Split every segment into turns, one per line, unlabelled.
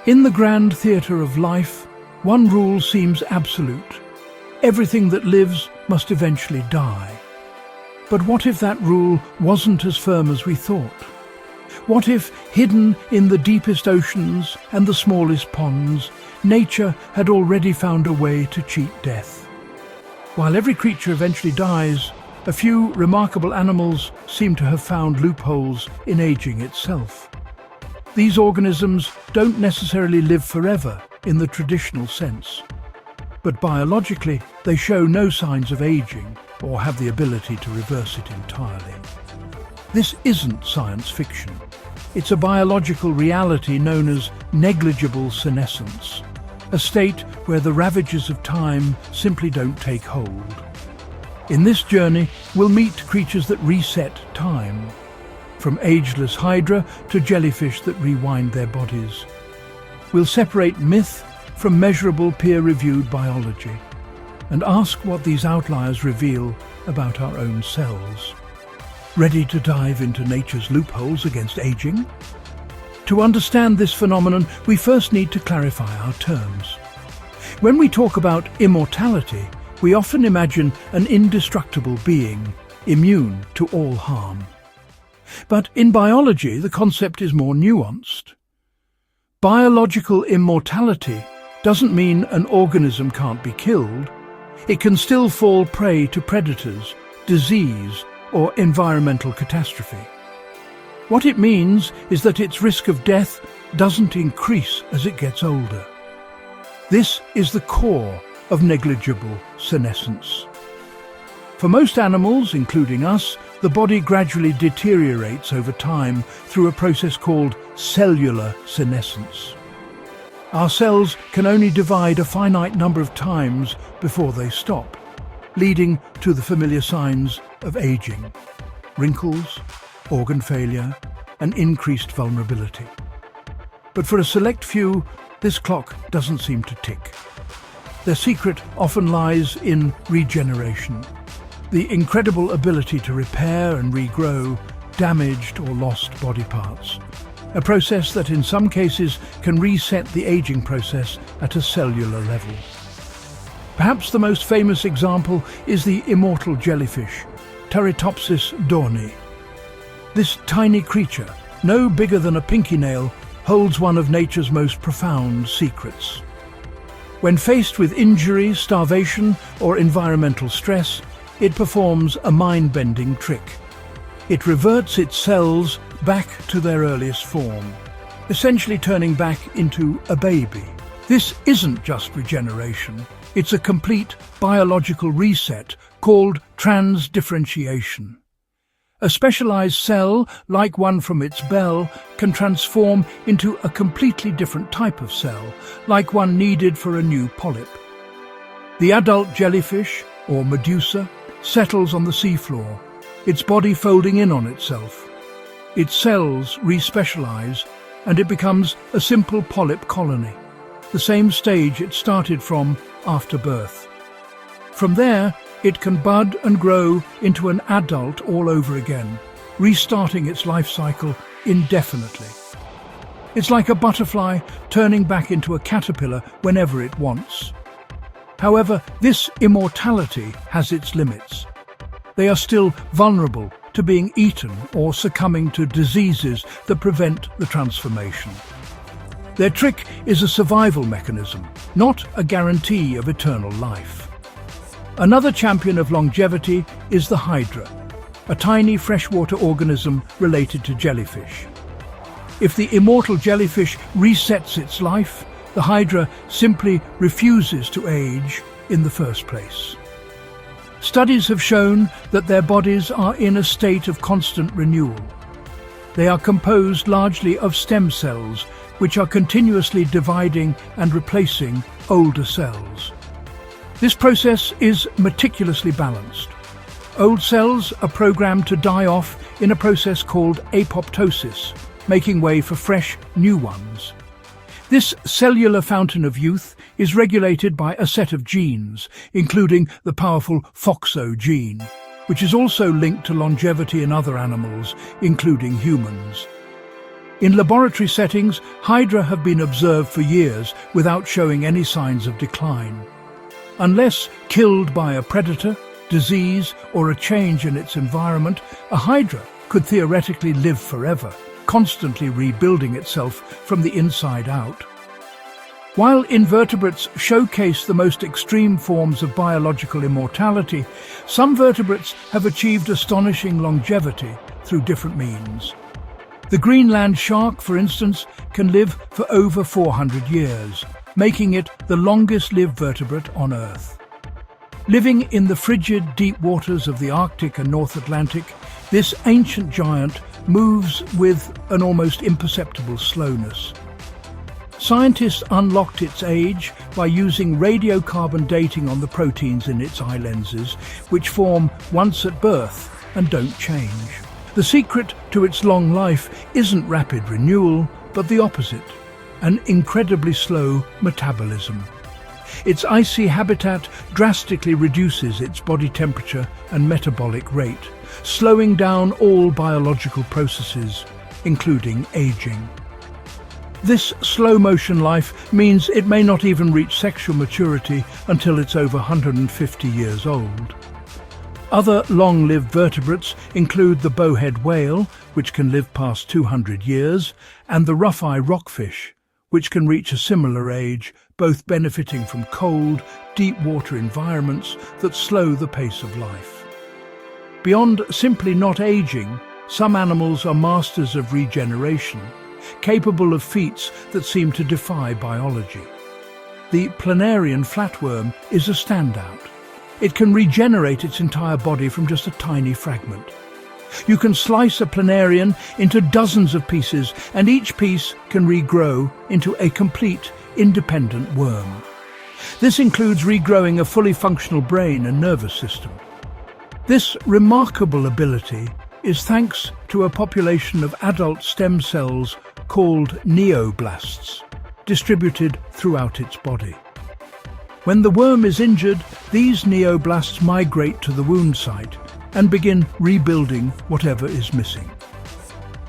In the grand theatre of life, one rule seems absolute. Everything that lives must eventually die. But what if that rule wasn't as firm as we thought? What if, hidden in the deepest oceans and the smallest ponds, nature had already found a way to cheat death? While every creature eventually dies, a few remarkable animals seem to have found loopholes in aging itself. These organisms don't necessarily live forever in the traditional sense, but biologically they show no signs of aging or have the ability to reverse it entirely. This isn't science fiction. It's a biological reality known as negligible senescence, a state where the ravages of time simply don't take hold. In this journey, we'll meet creatures that reset time, from ageless Hydra to jellyfish that rewind their bodies. We'll separate myth from measurable peer-reviewed biology and ask what these outliers reveal about our own selves. Ready to dive into nature's loopholes against aging? To understand this phenomenon, we first need to clarify our terms. When we talk about immortality, we often imagine an indestructible being, immune to all harm. But in biology, the concept is more nuanced. Biological immortality doesn't mean an organism can't be killed. It can still fall prey to predators, disease, or environmental catastrophe. What it means is that its risk of death doesn't increase as it gets older. This is the core of negligible senescence. For most animals, including us, the body gradually deteriorates over time through a process called cellular senescence. Our cells can only divide a finite number of times before they stop, leading to the familiar signs of aging: wrinkles, organ failure, and increased vulnerability. But for a select few, this clock doesn't seem to tick. Their secret often lies in regeneration, the incredible ability to repair and regrow damaged or lost body parts, a process that in some cases can reset the aging process at a cellular level. Perhaps the most famous example is the immortal jellyfish, Turritopsis dohrnii. This tiny creature, no bigger than a pinky nail, holds one of nature's most profound secrets. When faced with injury, starvation, or environmental stress, it performs a mind-bending trick. It reverts its cells back to their earliest form, essentially turning back into a baby. This isn't just regeneration. It's a complete biological reset called transdifferentiation. A specialized cell, like one from its bell, can transform into a completely different type of cell, like one needed for a new polyp. The adult jellyfish, or medusa, settles on the seafloor, its body folding in on itself. Its cells re-specialize, and it becomes a simple polyp colony, the same stage it started from after birth. From there, it can bud and grow into an adult all over again, restarting its life cycle indefinitely. It's like a butterfly turning back into a caterpillar whenever it wants. However, this immortality has its limits. They are still vulnerable to being eaten or succumbing to diseases that prevent the transformation. Their trick is a survival mechanism, not a guarantee of eternal life. Another champion of longevity is the Hydra, a tiny freshwater organism related to jellyfish. If the immortal jellyfish resets its life, the Hydra simply refuses to age in the first place. Studies have shown that their bodies are in a state of constant renewal. They are composed largely of stem cells, which are continuously dividing and replacing older cells. This process is meticulously balanced. Old cells are programmed to die off in a process called apoptosis, making way for fresh, new ones. This cellular fountain of youth is regulated by a set of genes, including the powerful FOXO gene, which is also linked to longevity in other animals, including humans. In laboratory settings, Hydra have been observed for years without showing any signs of decline. Unless killed by a predator, disease, or a change in its environment, a Hydra could theoretically live forever, constantly rebuilding itself from the inside out. While invertebrates showcase the most extreme forms of biological immortality, some vertebrates have achieved astonishing longevity through different means. The Greenland shark, for instance, can live for over 400 years, making it the longest-lived vertebrate on Earth. Living in the frigid, deep waters of the Arctic and North Atlantic, this ancient giant moves with an almost imperceptible slowness. Scientists unlocked its age by using radiocarbon dating on the proteins in its eye lenses, which form once at birth and don't change. The secret to its long life isn't rapid renewal, but the opposite, an incredibly slow metabolism. Its icy habitat drastically reduces its body temperature and metabolic rate, slowing down all biological processes, including aging. This slow-motion life means it may not even reach sexual maturity until it's over 150 years old. Other long-lived vertebrates include the bowhead whale, which can live past 200 years, and the rough-eye rockfish, which can reach a similar age, both benefiting from cold, deep-water environments that slow the pace of life. Beyond simply not aging, some animals are masters of regeneration, capable of feats that seem to defy biology. The planarian flatworm is a standout. It can regenerate its entire body from just a tiny fragment. You can slice a planarian into dozens of pieces, and each piece can regrow into a complete, independent worm. This includes regrowing a fully functional brain and nervous system. This remarkable ability is thanks to a population of adult stem cells called neoblasts, distributed throughout its body. When the worm is injured, these neoblasts migrate to the wound site and begin rebuilding whatever is missing.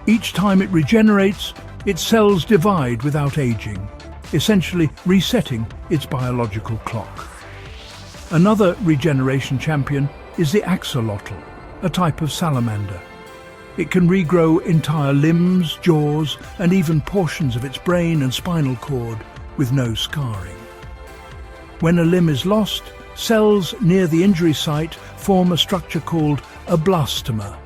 Each time it regenerates, its cells divide without aging, essentially resetting its biological clock. Another regeneration champion is the axolotl, a type of salamander. It can regrow entire limbs, jaws, and even portions of its brain and spinal cord with no scarring. When a limb is lost, cells near the injury site form a structure called a blastoma,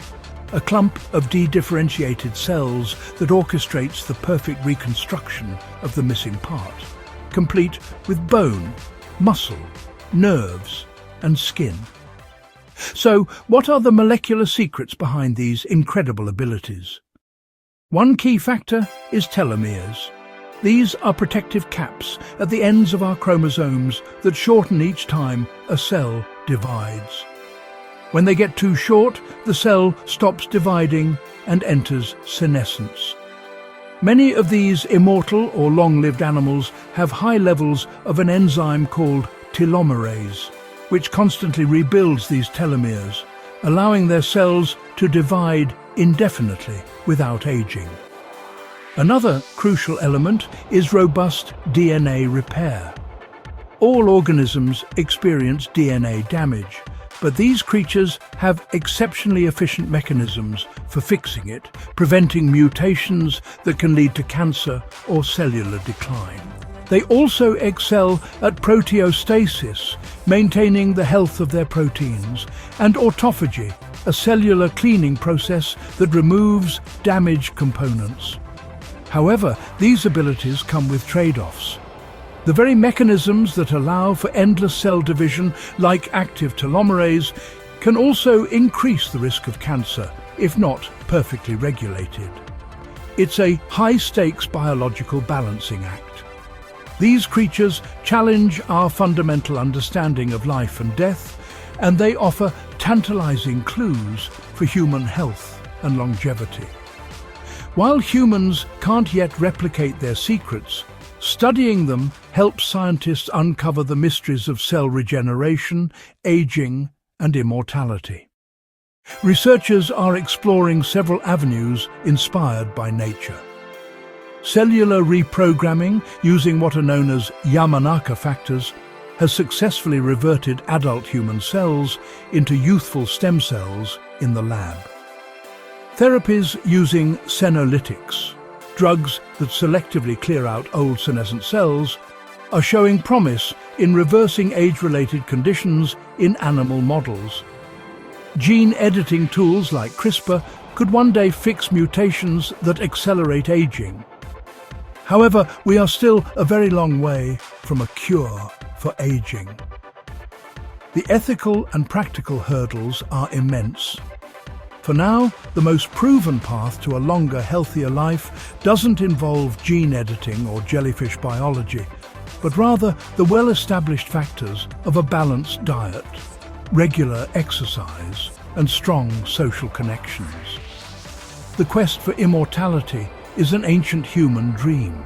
a clump of dedifferentiated cells that orchestrates the perfect reconstruction of the missing part, complete with bone, muscle, nerves, and skin. So, what are the molecular secrets behind these incredible abilities? One key factor is telomeres. These are protective caps at the ends of our chromosomes that shorten each time a cell divides. When they get too short, the cell stops dividing and enters senescence. Many of these immortal or long-lived animals have high levels of an enzyme called telomerase, which constantly rebuilds these telomeres, allowing their cells to divide indefinitely without aging. Another crucial element is robust DNA repair. All organisms experience DNA damage, but these creatures have exceptionally efficient mechanisms for fixing it, preventing mutations that can lead to cancer or cellular decline. They also excel at proteostasis, maintaining the health of their proteins, and autophagy, a cellular cleaning process that removes damaged components. However, these abilities come with trade-offs. The very mechanisms that allow for endless cell division, like active telomerase, can also increase the risk of cancer, if not perfectly regulated. It's a high-stakes biological balancing act. These creatures challenge our fundamental understanding of life and death, and they offer tantalizing clues for human health and longevity. While humans can't yet replicate their secrets, studying them helps scientists uncover the mysteries of cell regeneration, aging, and immortality. Researchers are exploring several avenues inspired by nature. Cellular reprogramming, using what are known as Yamanaka factors, has successfully reverted adult human cells into youthful stem cells in the lab. Therapies using senolytics, drugs that selectively clear out old senescent cells, are showing promise in reversing age-related conditions in animal models. Gene editing tools like CRISPR could one day fix mutations that accelerate aging. However, we are still a very long way from a cure for aging. The ethical and practical hurdles are immense. For now, the most proven path to a longer, healthier life doesn't involve gene editing or jellyfish biology, but rather the well-established factors of a balanced diet, regular exercise, and strong social connections. The quest for immortality is an ancient human dream,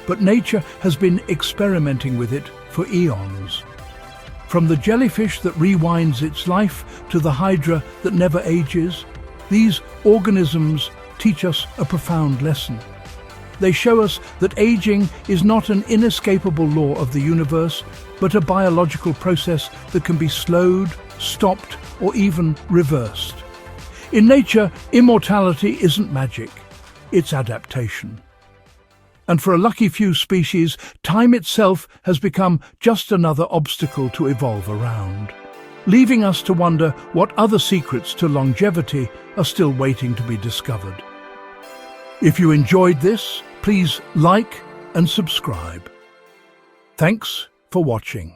but nature has been experimenting with it for eons. From the jellyfish that rewinds its life to the Hydra that never ages, these organisms teach us a profound lesson. They show us that aging is not an inescapable law of the universe, but a biological process that can be slowed, stopped, or even reversed. In nature, immortality isn't magic, it's adaptation. And for a lucky few species, time itself has become just another obstacle to evolve around, leaving us to wonder what other secrets to longevity are still waiting to be discovered. If you enjoyed this, please like and subscribe. Thanks for watching.